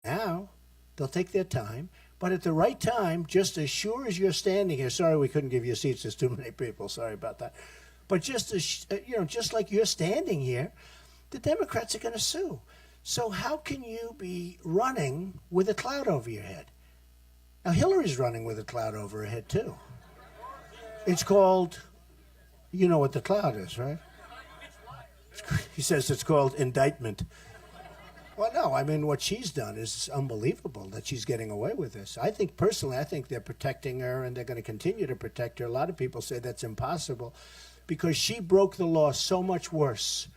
now. They'll take their time. But at the right time, just as sure as you're standing here, sorry we couldn't give you seats, there's too many people, sorry about that. But just as, just like you're standing here, the Democrats are going to sue. So how can you be running with a cloud over your head? Now, Hillary's running with a cloud over her head, too. It's called, you know what the cloud is, right? He says it's called indictment. Well, no, I mean, what she's done is unbelievable that she's getting away with this. I think, personally, I think they're protecting her and they're going to continue to protect her. A lot of people say that's impossible because she broke the law so much worse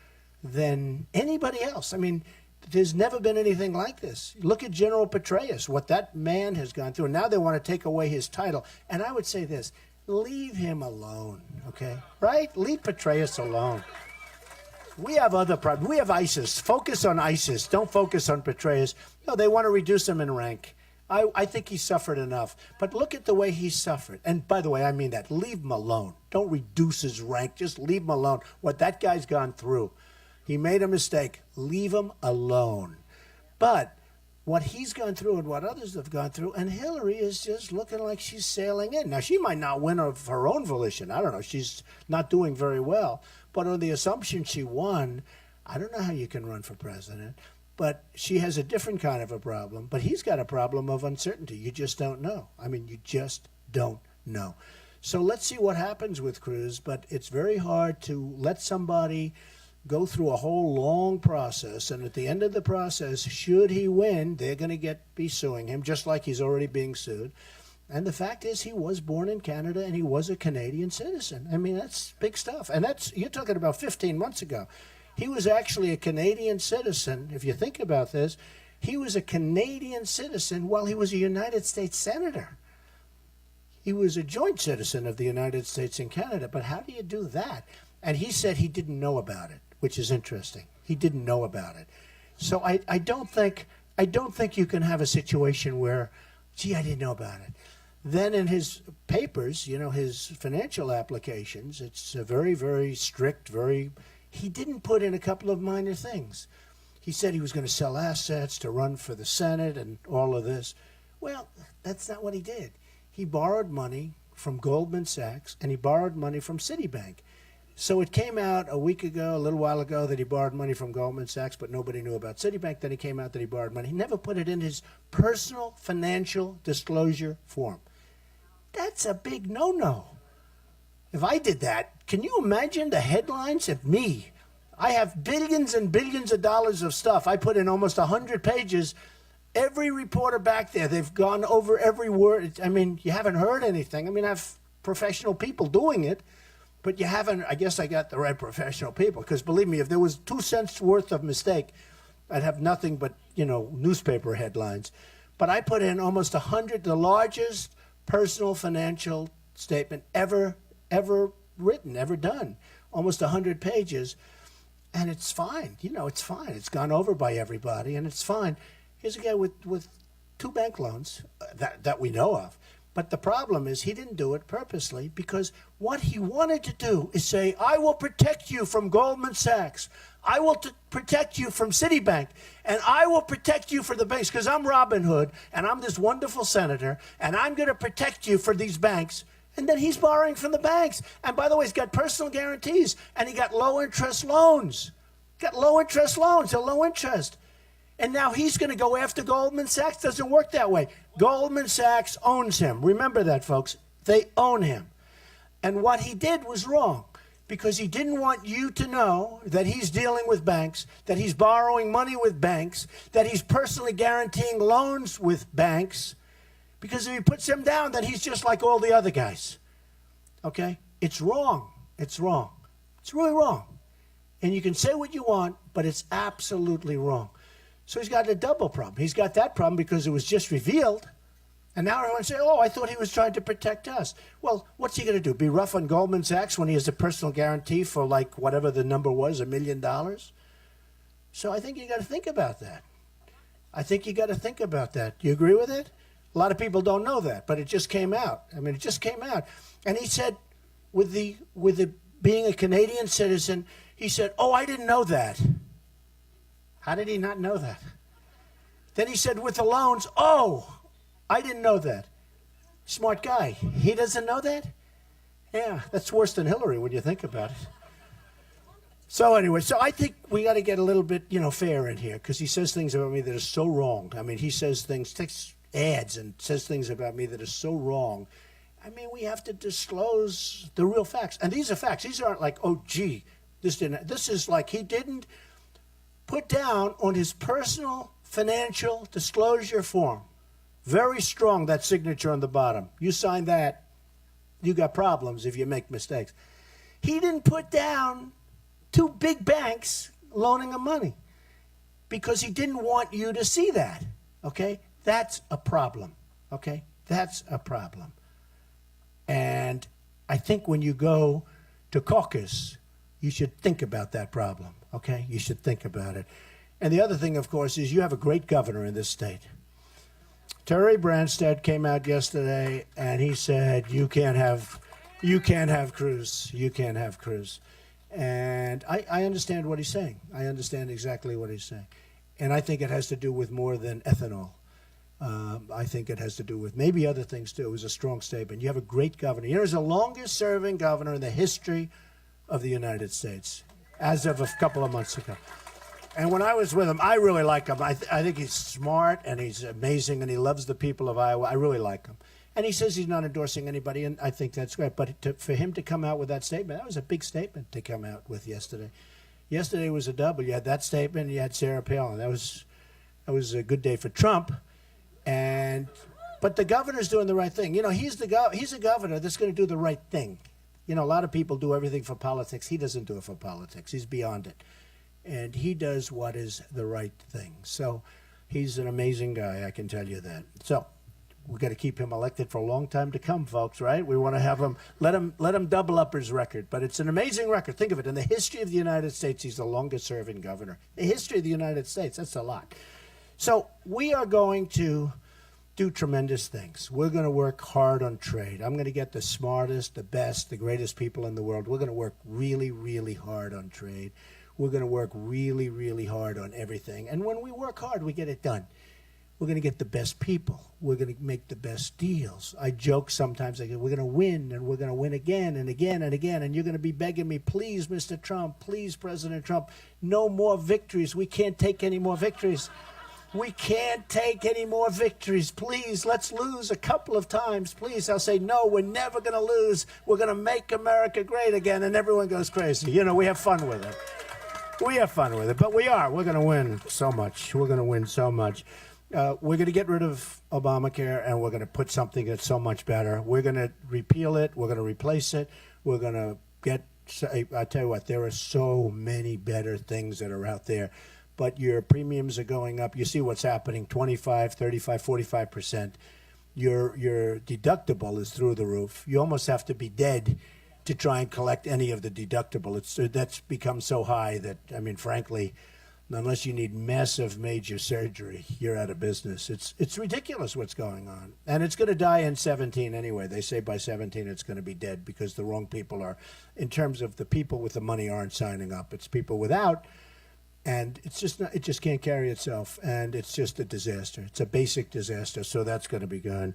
than anybody else. I mean, there's never been anything like this. Look at General Petraeus, what that man has gone through. And now they want to take away his title. And I would say this, leave him alone, okay? Right? Leave Petraeus alone. We have other problems. We have ISIS. Focus on ISIS. Don't focus on Petraeus. No, they want to reduce him in rank. I think he suffered enough. But look at the way he suffered. And by the way, I mean that. Leave him alone. Don't reduce his rank. Just leave him alone. What that guy's gone through. He made a mistake. Leave him alone. But what he's gone through and what others have gone through, and Hillary is just looking like she's sailing in. Now, she might not win of her own volition. I don't know. She's not doing very well. But on the assumption she won, I don't know how you can run for president. But she has a different kind of a problem. But he's got a problem of uncertainty. You just don't know. I mean, you just don't know. So let's see what happens with Cruz. But it's very hard to let somebody go through a whole long process, and at the end of the process, should he win, they're going to be suing him, just like he's already being sued. And the fact is, he was born in Canada, and he was a Canadian citizen. I mean, that's big stuff. And you're talking about 15 months ago. He was actually a Canadian citizen. If you think about this, he was a Canadian citizen while he was a United States senator. He was a joint citizen of the United States and Canada. But how do you do that? And he said he didn't know about it, which is interesting. He didn't know about it. So I don't think you can have a situation where, gee, I didn't know about it. Then in his papers, his financial applications, it's a very, very strict, he didn't put in a couple of minor things. He said he was going to sell assets to run for the Senate and all of this. Well, that's not what he did. He borrowed money from Goldman Sachs and he borrowed money from Citibank. So it came out a week ago, a little while ago, that he borrowed money from Goldman Sachs, but nobody knew about Citibank. Then it came out that he borrowed money. He never put it in his personal financial disclosure form. That's a big no-no. If I did that, can you imagine the headlines of me? I have billions and billions of dollars of stuff. I put in almost 100 pages. Every reporter back there, they've gone over every word. I mean, you haven't heard anything. I mean, I have professional people doing it. But you haven't, I guess I got the right professional people. Because believe me, if there was 2 cents worth of mistake, I'd have nothing but, newspaper headlines. But I put in almost 100, the largest personal financial statement ever written, ever done. Almost 100 pages. And it's fine. It's fine. It's gone over by everybody, and it's fine. Here's a guy with 2 bank loans that we know of. But the problem is he didn't do it purposely because what he wanted to do is say, I will protect you from Goldman Sachs. I will protect you from Citibank. And I will protect you for the banks because I'm Robin Hood and I'm this wonderful senator and I'm going to protect you for these banks. And then he's borrowing from the banks. And by the way, he's got personal guarantees and he got low interest loans. Got low interest loans, a low interest. And now he's going to go after Goldman Sachs. Doesn't work that way. Goldman Sachs owns him. Remember that, folks. They own him. And what he did was wrong because he didn't want you to know that he's dealing with banks, that he's borrowing money with banks, that he's personally guaranteeing loans with banks. Because if he puts them down, then he's just like all the other guys. Okay? It's wrong. It's wrong. It's really wrong. And you can say what you want, but it's absolutely wrong. So he's got a double problem. He's got that problem because it was just revealed. And now everyone say, oh, I thought he was trying to protect us. Well, what's he going to do? Be rough on Goldman Sachs when he has a personal guarantee for like whatever the number was, $1 million? So I think you got to think about that. I think you got to think about that. Do you agree with it? A lot of people don't know that, but it just came out. I mean, it just came out. And he said, with the being a Canadian citizen, he said, oh, I didn't know that. How did he not know that? Then he said, with the loans, oh, I didn't know that. Smart guy. He doesn't know that? Yeah, that's worse than Hillary when you think about it. So anyway, so I think we got to get a little bit, fair in here, because he says things about me that are so wrong. I mean, he says things, takes ads and says things about me that are so wrong. I mean, we have to disclose the real facts. And these are facts. These aren't like, oh, gee, this didn't. This is like he didn't put down on his personal financial disclosure form. Very strong, that signature on the bottom. You sign that, you got problems if you make mistakes. He didn't put down 2 big banks loaning him money because he didn't want you to see that, okay? That's a problem, okay? That's a problem. And I think when you go to caucus, you should think about that problem, okay? You should think about it. And the other thing, of course, is you have a great governor in this state. Terry Branstad came out yesterday and he said, you can't have Cruz. You can't have Cruz. And I understand what he's saying. I understand exactly what he's saying. And I think it has to do with more than ethanol. I think it has to do with maybe other things too. It was a strong statement. You have a great governor. He's the longest serving governor in the history of the United States as of a couple of months ago. And when I was with him, I really like him. I think he's smart and he's amazing and he loves the people of Iowa. I really like him. And he says he's not endorsing anybody, and I think that's great. But for him to come out with that statement, that was a big statement to come out with yesterday. Yesterday was a double. You had that statement, and you had Sarah Palin. That was a good day for Trump. But the governor's doing the right thing. He's a governor that's going to do the right thing. A lot of people do everything for politics. He doesn't do it for politics. He's beyond it. And he does what is the right thing. So he's an amazing guy, I can tell you that. So we've got to keep him elected for a long time to come, folks, right? We want to have him, let him double up his record. But it's an amazing record. Think of it. In the history of the United States, he's the longest serving governor. The history of the United States, that's a lot. So we are going to do tremendous things. We're going to work hard on trade. I'm going to get the smartest, the best, the greatest people in the world. We're going to work really, really hard on trade. We're going to work really, really hard on everything. And when we work hard, we get it done. We're going to get the best people. We're going to make the best deals. I joke sometimes, we're going to win, and we're going to win again and again and again. And you're going to be begging me, please, Mr. Trump, please, President Trump, no more victories. We can't take any more victories. We can't take any more victories. Please, let's lose a couple of times. Please, I'll say, no, we're never going to lose. We're going to make America great again. And everyone goes crazy. We have fun with it. We have fun with it, but we are. We're going to win so much. We're going to win so much. We're going to get rid of Obamacare, and we're going to put something that's so much better. We're going to repeal it. We're going to replace it. We're going to I tell you what, there are so many better things that are out there, but your premiums are going up. You see what's happening, 25, 35, 45%. Your deductible is through the roof. You almost have to be dead to try and collect any of the deductible. That's become so high that, frankly, unless you need massive major surgery, you're out of business. It's ridiculous what's going on. And it's going to die in 17 anyway. They say by 17 it's going to be dead because the wrong people are, in terms of the people with the money aren't signing up. It's people without, and it's just not, it just can't carry itself, and it's just a disaster. It's a basic disaster, so that's going to be gone.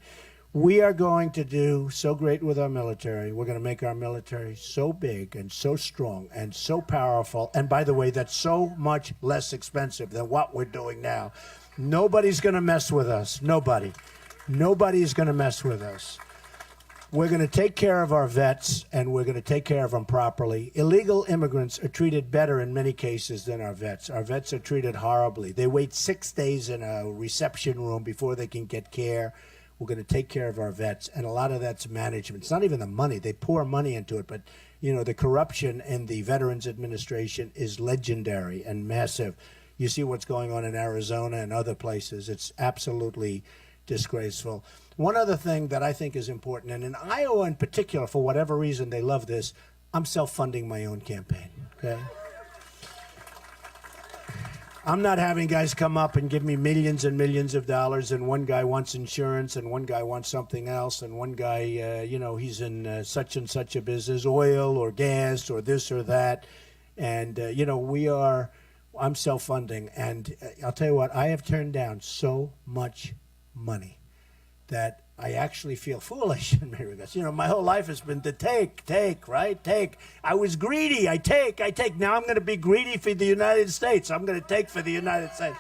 We are going to do so great with our military. We're going to make our military so big and so strong and so powerful. And by the way, that's so much less expensive than what we're doing now. Nobody's going to mess with us. Nobody. Nobody's going to mess with us. We're going to take care of our vets, and we're going to take care of them properly. Illegal immigrants are treated better in many cases than our vets. Our vets are treated horribly. They wait 6 days in a reception room before they can get care. We're going to take care of our vets, and a lot of that's management. It's not even the money. They pour money into it, but, the corruption in the Veterans Administration is legendary and massive. You see what's going on in Arizona and other places. It's absolutely disgraceful. One other thing that I think is important, and in Iowa in particular, for whatever reason they love this, I'm self-funding my own campaign, okay? I'm not having guys come up and give me millions and millions of dollars, and one guy wants insurance, and one guy wants something else, and one guy, he's in such and such a business, oil or gas or this or that. And, I'm self-funding, and I'll tell you what, I have turned down so much money that I actually feel foolish in many regards. You know, my whole life has been to take, right? Take. I was greedy. I take. Now I'm going to be greedy for the United States. I'm going to take for the United States.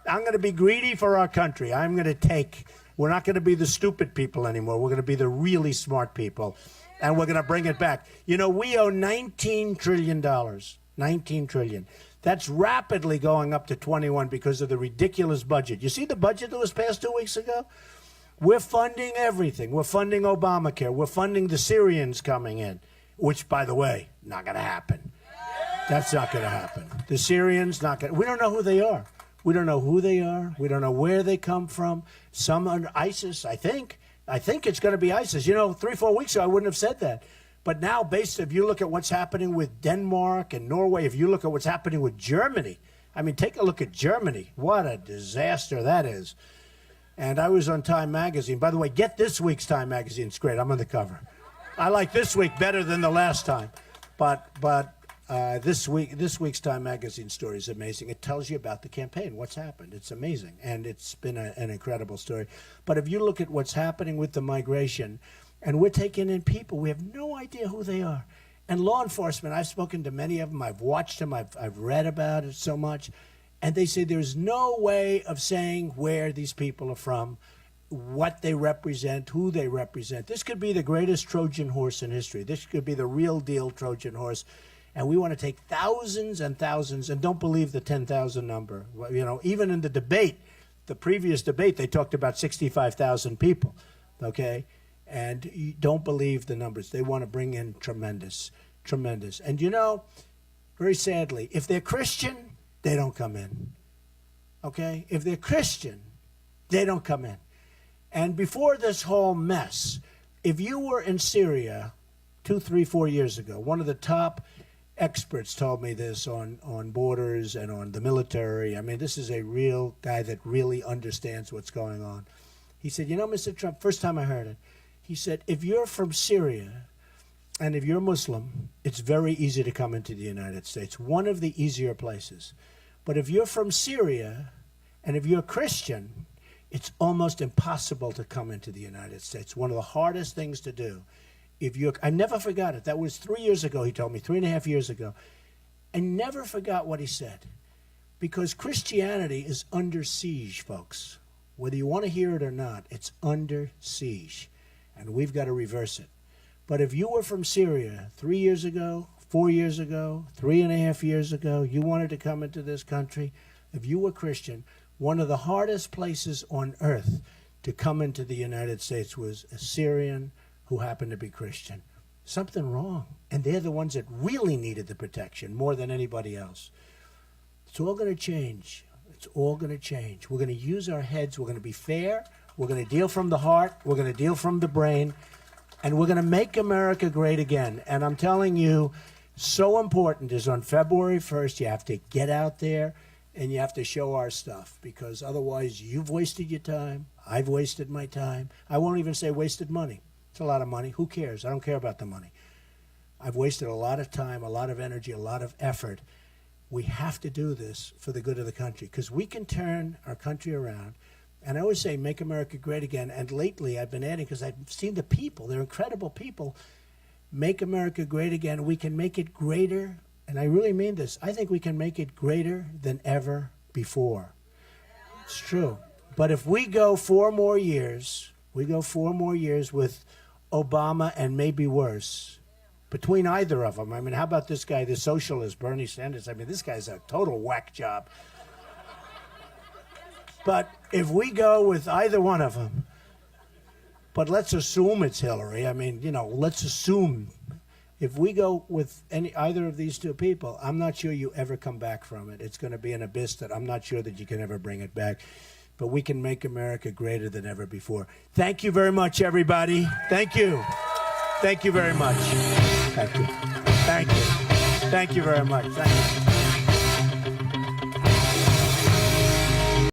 I'm going to be greedy for our country. I'm going to take. We're not going to be the stupid people anymore. We're going to be the really smart people, and we're going to bring it back. You know, we owe $19 trillion. $19 trillion. That's rapidly going up to 21 because of the ridiculous budget. You see the budget that was passed 2 weeks ago? We're funding everything. We're funding Obamacare. We're funding the Syrians coming in, which, by the way, not going to happen. That's not going to happen. The Syrians, not going to. We don't know who they are. We don't know who they are. We don't know where they come from. Some are ISIS, I think. I think it's going to be ISIS. You know, 3-4 weeks ago, I wouldn't have said that. But now, if you look at what's happening with Denmark and Norway, if you look at what's happening with Germany, I mean, take a look at Germany. What a disaster that is. And I was on Time Magazine. By the way, get this week's Time Magazine. It's great. I'm on the cover. I like this week better than the last time. But this week's Time Magazine story is amazing. It tells you about the campaign, what's happened. It's amazing. And it's been an incredible story. But if you look at what's happening with the migration, and we're taking in people, we have no idea who they are. And law enforcement, I've spoken to many of them. I've watched them. I've read about it so much. And they say there's no way of saying where these people are from, what they represent, who they represent. This could be the greatest Trojan horse in history. This could be the real deal Trojan horse. And we want to take thousands and thousands, and don't believe the 10,000 number. You know, even in the debate, the previous debate, they talked about 65,000 people, okay? And you don't believe the numbers. They want to bring in tremendous. And you know, very sadly, if they're Christian, they don't come in, okay? If they're Christian, they don't come in. And before this whole mess, if you were in Syria 2, 3, 4 years ago, one of the top experts told me this on borders and on the military. I mean, this is a real guy that really understands what's going on. He said, you know, Mr. Trump, first time I heard it, he said, if you're from Syria and if you're Muslim, it's very easy to come into the United States, one of the easier places. But if you're from Syria and if you're Christian, it's almost impossible to come into the United States. One of the hardest things to do. I never forgot it. That was 3 years ago, he told me, 3.5 years ago. I never forgot what he said. Because Christianity is under siege, folks. Whether you want to hear it or not, it's under siege. And we've got to reverse it. But if you were from Syria 3 years ago, 4 years ago, 3.5 years ago, you wanted to come into this country, if you were Christian, one of the hardest places on earth to come into the United States was a Syrian who happened to be Christian. Something wrong. And they're the ones that really needed the protection more than anybody else. It's all going to change. It's all going to change. We're going to use our heads. We're going to be fair. We're going to deal from the heart. We're going to deal from the brain. And we're going to make America great again. And I'm telling you, so important is on February 1st, you have to get out there and you have to show our stuff, because otherwise you've wasted your time. I've wasted my time. I won't even say wasted money. It's a lot of money. Who cares? I don't care about the money. I've wasted a lot of time, a lot of energy, a lot of effort. We have to do this for the good of the country, because we can turn our country around. And I always say, make America great again. And lately I've been adding, because I've seen the people, they're incredible people. Make America great again. We can make it greater. And I really mean this. I think we can make it greater than ever before. It's true. But if we go 4 more years, with Obama and maybe worse, between either of them. I mean, how about this guy, the socialist, Bernie Sanders? I mean, this guy's a total whack job. But if we go with either one of them, but let's assume it's Hillary. I mean, you know, let's assume. If we go with either of these two people, I'm not sure you ever come back from it. It's going to be an abyss that I'm not sure that you can ever bring it back. But we can make America greater than ever before. Thank you very much, everybody. Thank you. Thank you very much. Thank you. Thank you. Thank you very much. Thank you.